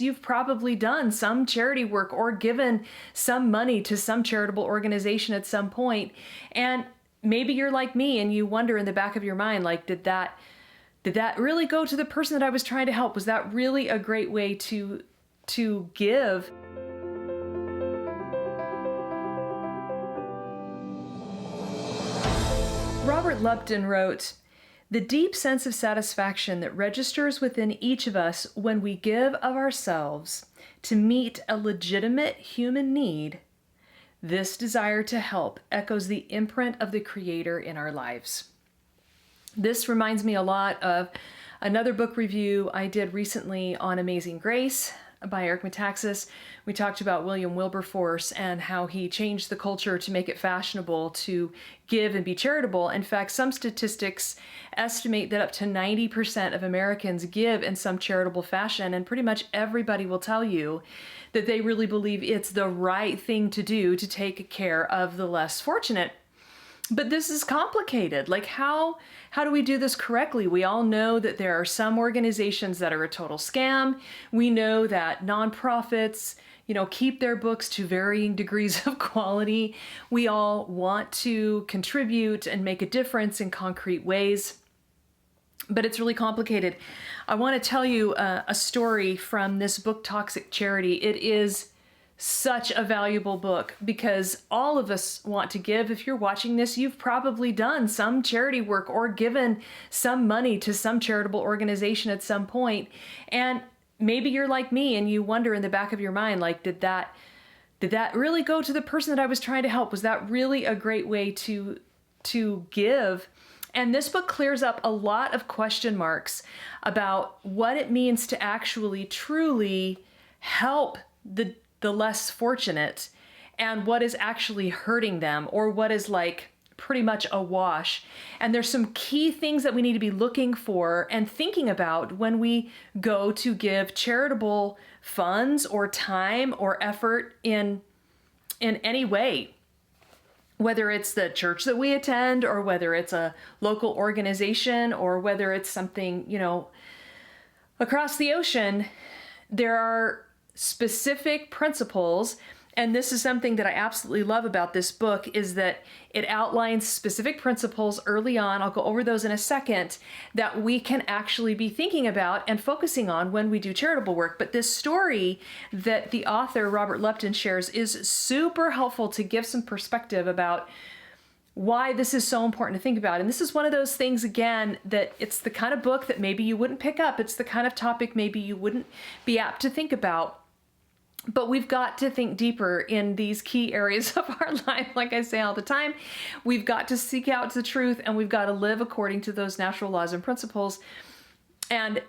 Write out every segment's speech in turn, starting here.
You've probably done some charity work or given some money to some charitable organization at some point. And maybe you're like me and you wonder in the back of your mind, like, did that really go to the person that I was trying to help? Was that really a great way to give? Robert Lupton wrote, "The deep sense of satisfaction that registers within each of us when we give of ourselves to meet a legitimate human need, this desire to help echoes the imprint of the Creator in our lives." This reminds me a lot of another book review I did recently on Amazing Grace by Eric Metaxas. We talked about William Wilberforce and how he changed the culture to make it fashionable to give and be charitable. In fact, some statistics estimate that up to 90% of Americans give in some charitable fashion, and pretty much everybody will tell you that they really believe it's the right thing to do to take care of the less fortunate. But this is complicated. Like, how do we do this correctly? We all know that there are some organizations that are a total scam. We know that nonprofits, keep their books to varying degrees of quality. We all want to contribute and make a difference in concrete ways, but it's really complicated. I want to tell you a story from this book, Toxic Charity. It is such a valuable book because all of us want to give. If you're watching this, you've probably done some charity work or given some money to some charitable organization at some point. And maybe you're like me and you wonder in the back of your mind, like, did that really go to the person that I was trying to help? Was that really a great way to give? And this book clears up a lot of question marks about what it means to actually truly help the less fortunate and what is actually hurting them, or what is like pretty much a wash. And there's some key things that we need to be looking for and thinking about when we go to give charitable funds or time or effort in any way, whether it's the church that we attend or whether it's a local organization or whether it's something, across the ocean. There are specific principles, and this is something that I absolutely love about this book, is that it outlines specific principles early on. I'll go over those in a second, that we can actually be thinking about and focusing on when we do charitable work. But this story that the author, Robert Lupton, shares is super helpful to give some perspective about why this is so important to think about. And this is one of those things, again, that it's the kind of book that maybe you wouldn't pick up. It's the kind of topic maybe you wouldn't be apt to think about. But we've got to think deeper in these key areas of our life. Like I say all the time, we've got to seek out the truth and we've got to live according to those natural laws and principles. And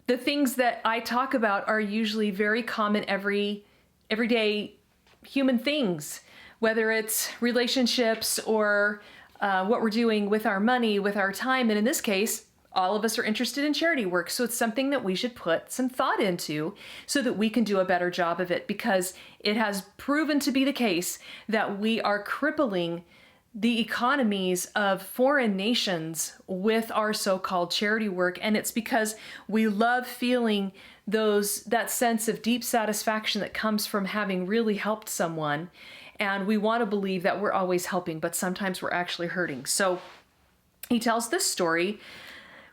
the things that I talk about are usually very common, everyday human things, whether it's relationships or what we're doing with our money, with our time. And in this case, all of us are interested in charity work, so it's something that we should put some thought into so that we can do a better job of it, because it has proven to be the case that we are crippling the economies of foreign nations with our so-called charity work. And it's because we love feeling that sense of deep satisfaction that comes from having really helped someone. And we want to believe that we're always helping, but sometimes we're actually hurting. So he tells this story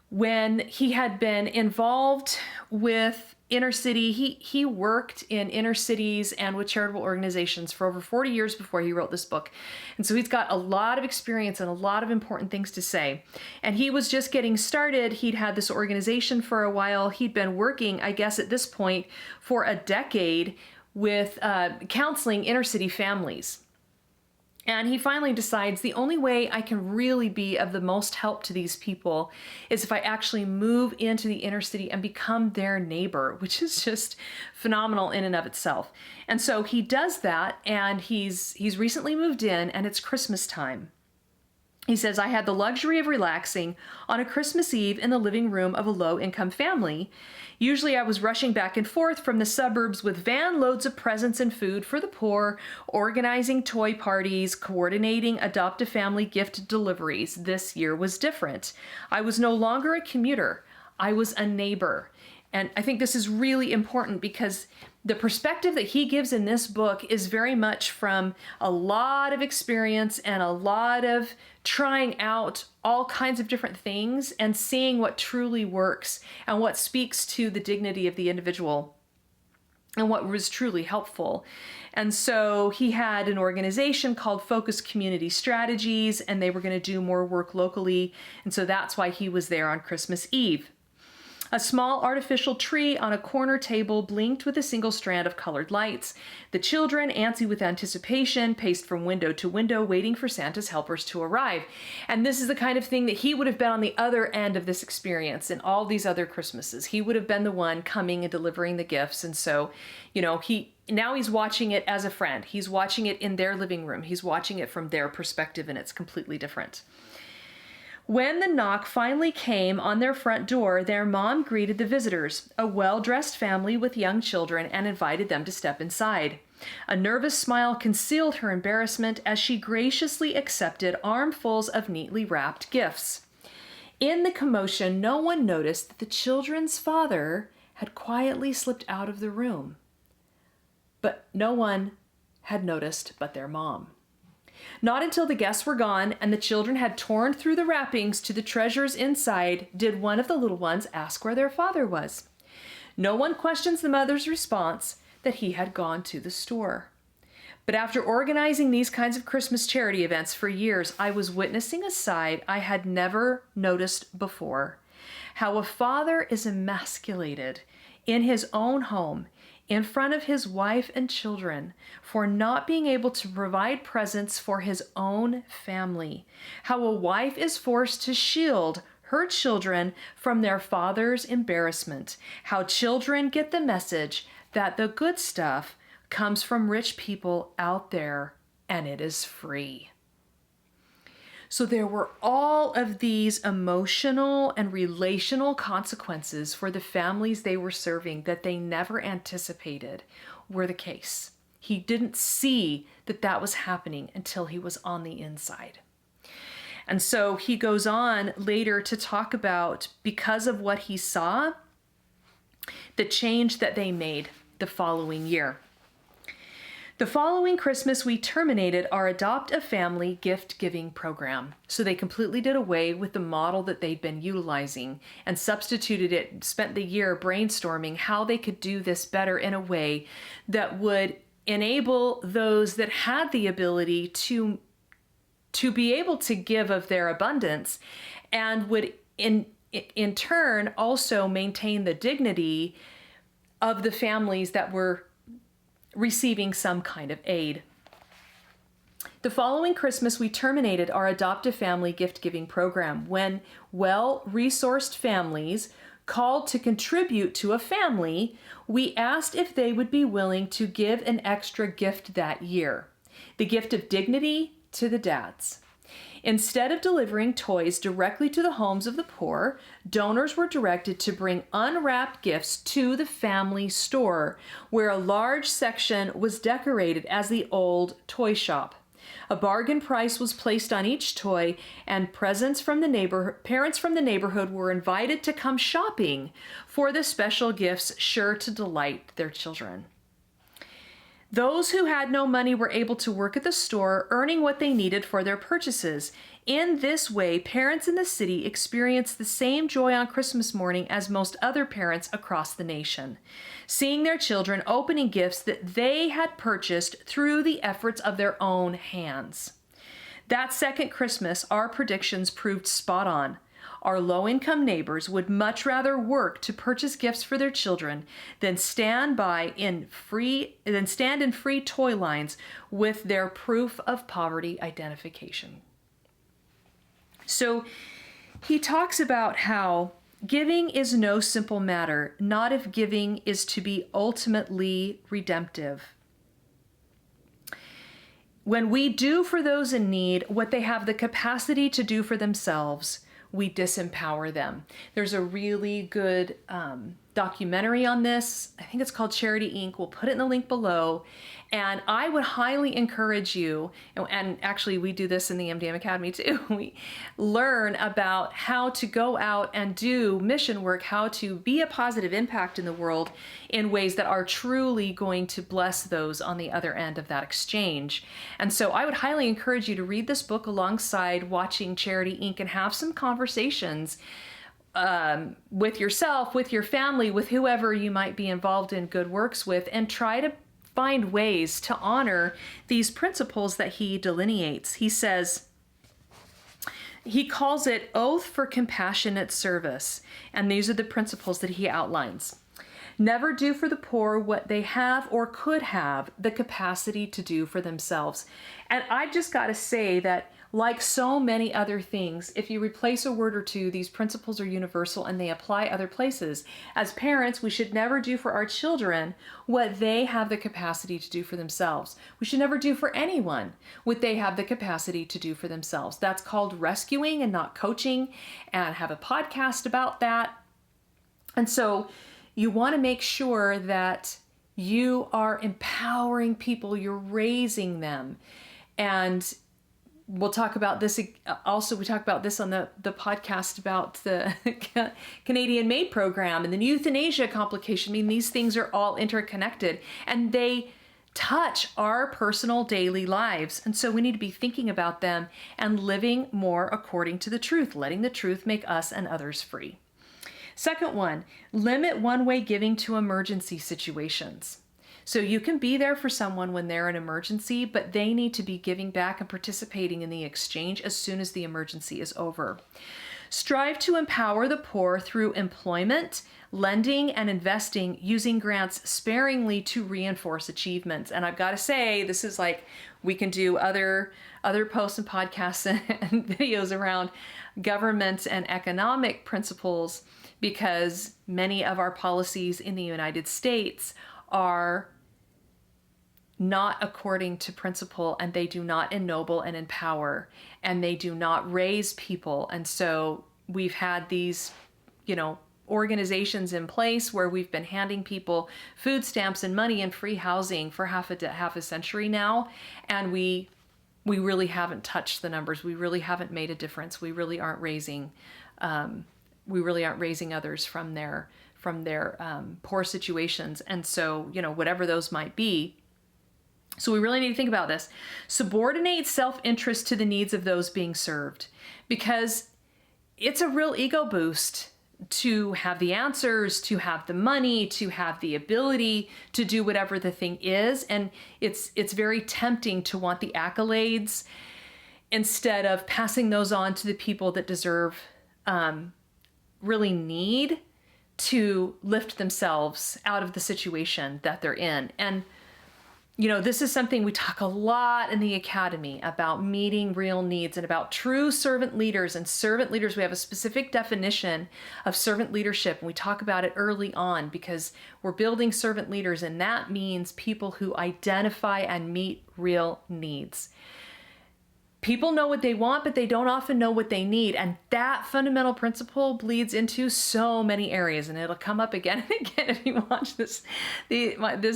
when he had been involved with inner city. He worked in inner cities and with charitable organizations for over 40 years before he wrote this book. And so he's got a lot of experience and a lot of important things to say. And he was just getting started. He'd had this organization for a while. He'd been working, I guess at this point, for a decade with counseling inner city families. And he finally decides the only way I can really be of the most help to these people is if I actually move into the inner city and become their neighbor, which is just phenomenal in and of itself. And so he does that, and he's recently moved in, and it's Christmas time. He says, "I had the luxury of relaxing on a Christmas Eve in the living room of a low-income family. Usually I was rushing back and forth from the suburbs with van loads of presents and food for the poor, organizing toy parties, coordinating adoptive family gift deliveries. This year was different. I was no longer a commuter. I was a neighbor. And I think this is really important because the perspective that he gives in this book is very much from a lot of experience and a lot of trying out all kinds of different things and seeing what truly works and what speaks to the dignity of the individual and what was truly helpful. And so he had an organization called Focus Community Strategies, and they were going to do more work locally. And so that's why he was there on Christmas Eve. A small artificial tree on a corner table blinked with a single strand of colored lights. The children, antsy with anticipation, paced from window to window, waiting for Santa's helpers to arrive. And this is the kind of thing that he would have been on the other end of this experience in all these other Christmases. He would have been the one coming and delivering the gifts. And so, now he's watching it as a friend. He's watching it in their living room. He's watching it from their perspective, and it's completely different. When the knock finally came on their front door, their mom greeted the visitors, a well-dressed family with young children, and invited them to step inside. A nervous smile concealed her embarrassment as she graciously accepted armfuls of neatly wrapped gifts. In the commotion, no one noticed that the children's father had quietly slipped out of the room. But no one had noticed but their mom. Not until the guests were gone and the children had torn through the wrappings to the treasures inside did one of the little ones ask where their father was. No one questions the mother's response that he had gone to the store. But after organizing these kinds of Christmas charity events for years, I was witnessing a side I had never noticed before. How a father is emasculated in his own home in front of his wife and children for not being able to provide presents for his own family. How a wife is forced to shield her children from their father's embarrassment. How children get the message that the good stuff comes from rich people out there and it is free. So there were all of these emotional and relational consequences for the families they were serving that they never anticipated were the case. He didn't see that that was happening until he was on the inside. And so he goes on later to talk about, because of what he saw, the change that they made the following year. The following Christmas, we terminated our Adopt a Family gift-giving program. So they completely did away with the model that they'd been utilizing and substituted it, spent the year brainstorming how they could do this better in a way that would enable those that had the ability to be able to give of their abundance, and would in turn also maintain the dignity of the families that were receiving some kind of aid. The following Christmas, we terminated our Adopt a Family gift-giving program when well-resourced families called to contribute to a family. We asked if they would be willing to give an extra gift that year, the gift of dignity to the dads. Instead of delivering toys directly to the homes of the poor, donors were directed to bring unwrapped gifts to the family store, where a large section was decorated as the old toy shop. A bargain price was placed on each toy, and parents from the neighborhood were invited to come shopping for the special gifts sure to delight their children. Those who had no money were able to work at the store, earning what they needed for their purchases. In this way, parents in the city experienced the same joy on Christmas morning as most other parents across the nation, seeing their children opening gifts that they had purchased through the efforts of their own hands. That second Christmas, our predictions proved spot on. Our low-income neighbors would much rather work to purchase gifts for their children than stand in free toy lines with their proof of poverty identification. So he talks about how giving is no simple matter, not if giving is to be ultimately redemptive. When we do for those in need what they have the capacity to do for themselves, we disempower them. There's a really good documentary on this. I think it's called Charity Inc. We'll put it in the link below. And I would highly encourage you, and actually we do this in the MDM Academy too, we learn about how to go out and do mission work, how to be a positive impact in the world in ways that are truly going to bless those on the other end of that exchange. And so I would highly encourage you to read this book alongside watching Charity Inc. and have some conversations with yourself, with your family, with whoever you might be involved in good works with, and try to find ways to honor these principles that he delineates. He says, he calls it oath for compassionate service. And these are the principles that he outlines. Never do for the poor what they have or could have the capacity to do for themselves. And I just got to say that, like so many other things, if you replace a word or two, these principles are universal and they apply other places. As parents, we should never do for our children what they have the capacity to do for themselves. We should never do for anyone what they have the capacity to do for themselves. That's called rescuing and not coaching, and I have a podcast about that. And so you want to make sure that you are empowering people, you're raising them. And we'll talk about this also. We talk about this on the podcast about the Canadian Maid program and the euthanasia complication. I mean, these things are all interconnected and they touch our personal daily lives. And so we need to be thinking about them and living more according to the truth, letting the truth make us and others free. Second one, limit one-way giving to emergency situations. So you can be there for someone when they're in emergency, but they need to be giving back and participating in the exchange as soon as the emergency is over. Strive to empower the poor through employment, lending, and investing, using grants sparingly to reinforce achievements. And I've got to say, this is like, we can do other posts and podcasts and videos around government and economic principles, because many of our policies in the United States are not according to principle, and they do not ennoble and empower, and they do not raise people. And so we've had these, organizations in place where we've been handing people food stamps and money and free housing for half a century now, and we really haven't touched the numbers. We really haven't made a difference. We really aren't raising others from their poor situations. And so, whatever those might be. So we really need to think about this. Subordinate self-interest to the needs of those being served, because it's a real ego boost to have the answers, to have the money, to have the ability to do whatever the thing is. And it's very tempting to want the accolades instead of passing those on to the people that deserve, really need to lift themselves out of the situation that they're in. And this is something we talk a lot in the Academy about, meeting real needs and about true servant leaders. And servant leaders, we have a specific definition of servant leadership, and we talk about it early on because we're building servant leaders, and that means people who identify and meet real needs. People know what they want, but they don't often know what they need. And that fundamental principle bleeds into so many areas, and it'll come up again and again if you watch this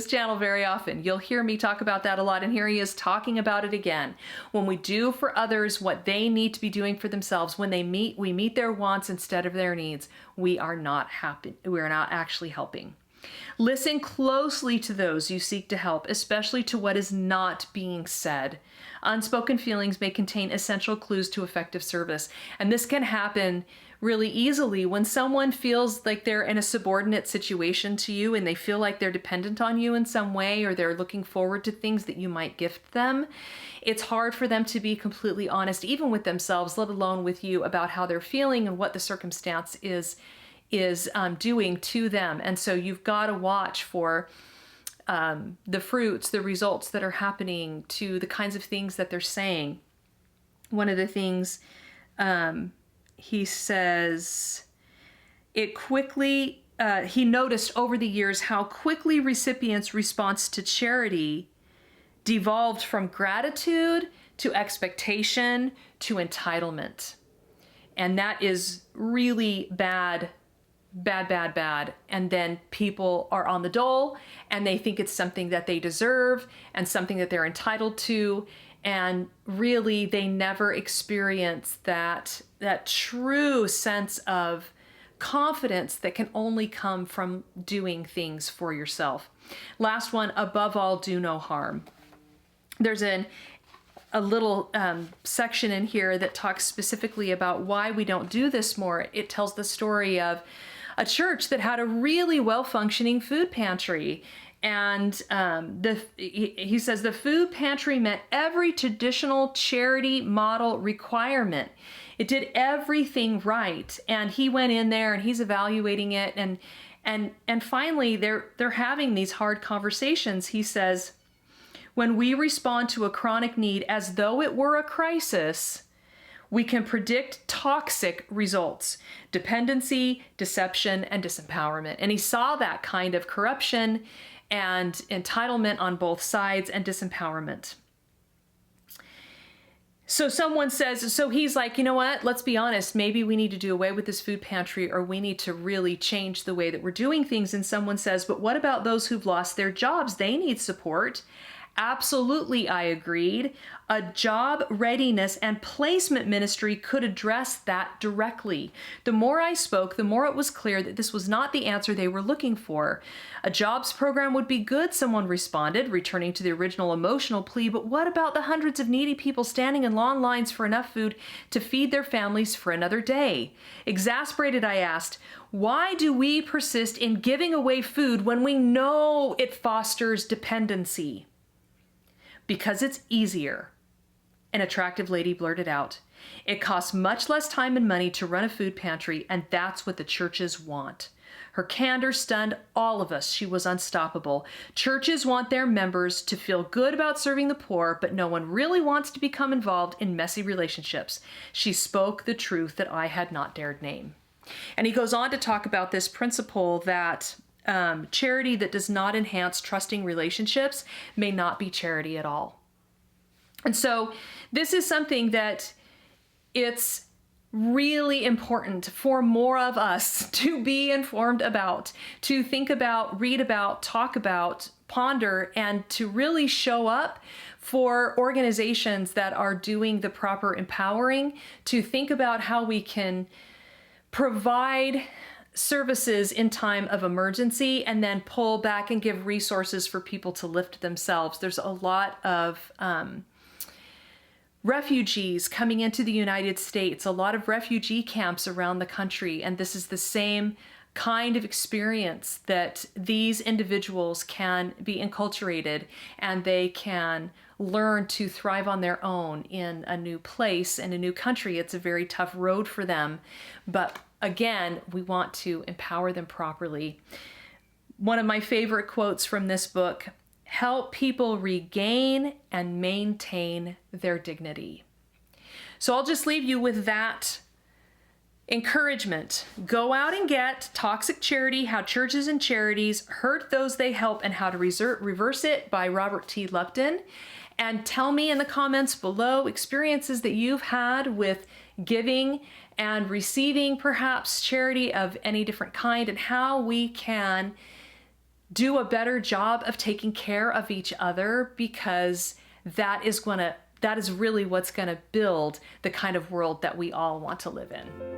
channel very often. You'll hear me talk about that a lot, and here he is talking about it again. When we do for others what they need to be doing for themselves, when we meet their wants instead of their needs, we are not happy. We are not actually helping. Listen closely to those you seek to help, especially to what is not being said. Unspoken feelings may contain essential clues to effective service. And this can happen really easily when someone feels like they're in a subordinate situation to you and they feel like they're dependent on you in some way, or they're looking forward to things that you might gift them. It's hard for them to be completely honest, even with themselves, let alone with you, about how they're feeling and what the circumstance is doing to them. And so you've got to watch for the fruits, the results that are happening to the kinds of things that they're saying. One of the things he says, he noticed over the years how quickly recipients' response to charity devolved from gratitude to expectation to entitlement. And that is really bad bad, bad, bad. And then people are on the dole and they think it's something that they deserve and something that they're entitled to. And really, they never experience that true sense of confidence that can only come from doing things for yourself. Last one, above all, do no harm. There's a little section in here that talks specifically about why we don't do this more. It tells the story of a church that had a really well-functioning food pantry. And he says the food pantry met every traditional charity model requirement. It did everything right. And he went in there and he's evaluating it. And finally, they're having these hard conversations. He says, when we respond to a chronic need as though it were a crisis, we can predict toxic results: dependency, deception, and disempowerment. And he saw that kind of corruption and entitlement on both sides and disempowerment. So someone says, so he's like, you know what, let's be honest, maybe we need to do away with this food pantry, or we need to really change the way that we're doing things. And someone says, but what about those who've lost their jobs? They need support. Absolutely, I agreed. A job readiness and placement ministry could address that directly. The more I spoke, the more it was clear that this was not the answer they were looking for. A jobs program would be good, someone responded, returning to the original emotional plea, but what about the hundreds of needy people standing in long lines for enough food to feed their families for another day? Exasperated, I asked, why do we persist in giving away food when we know it fosters dependency? Because it's easier, an attractive lady blurted out. It costs much less time and money to run a food pantry, and that's what the churches want. Her candor stunned all of us. She was unstoppable. Churches want their members to feel good about serving the poor, but no one really wants to become involved in messy relationships. She spoke the truth that I had not dared name. And he goes on to talk about this principle that charity that does not enhance trusting relationships may not be charity at all. And so this is something that it's really important for more of us to be informed about, to think about, read about, talk about, ponder, and to really show up for organizations that are doing the proper empowering, to think about how we can provide services in time of emergency and then pull back and give resources for people to lift themselves. There's a lot of refugees coming into the United States, a lot of refugee camps around the country, and this is the same kind of experience that these individuals can be enculturated and they can learn to thrive on their own in a new place and a new country. It's a very tough road for them, but again, we want to empower them properly. One of my favorite quotes from this book: help people regain and maintain their dignity. So I'll just leave you with that encouragement. Go out and get Toxic Charity, How Churches and Charities Hurt Those They Help and How to Reverse It by Robert T. Lupton. And tell me in the comments below experiences that you've had with giving and receiving perhaps charity of any different kind, and how we can do a better job of taking care of each other, because that is really what's going to build the kind of world that we all want to live in.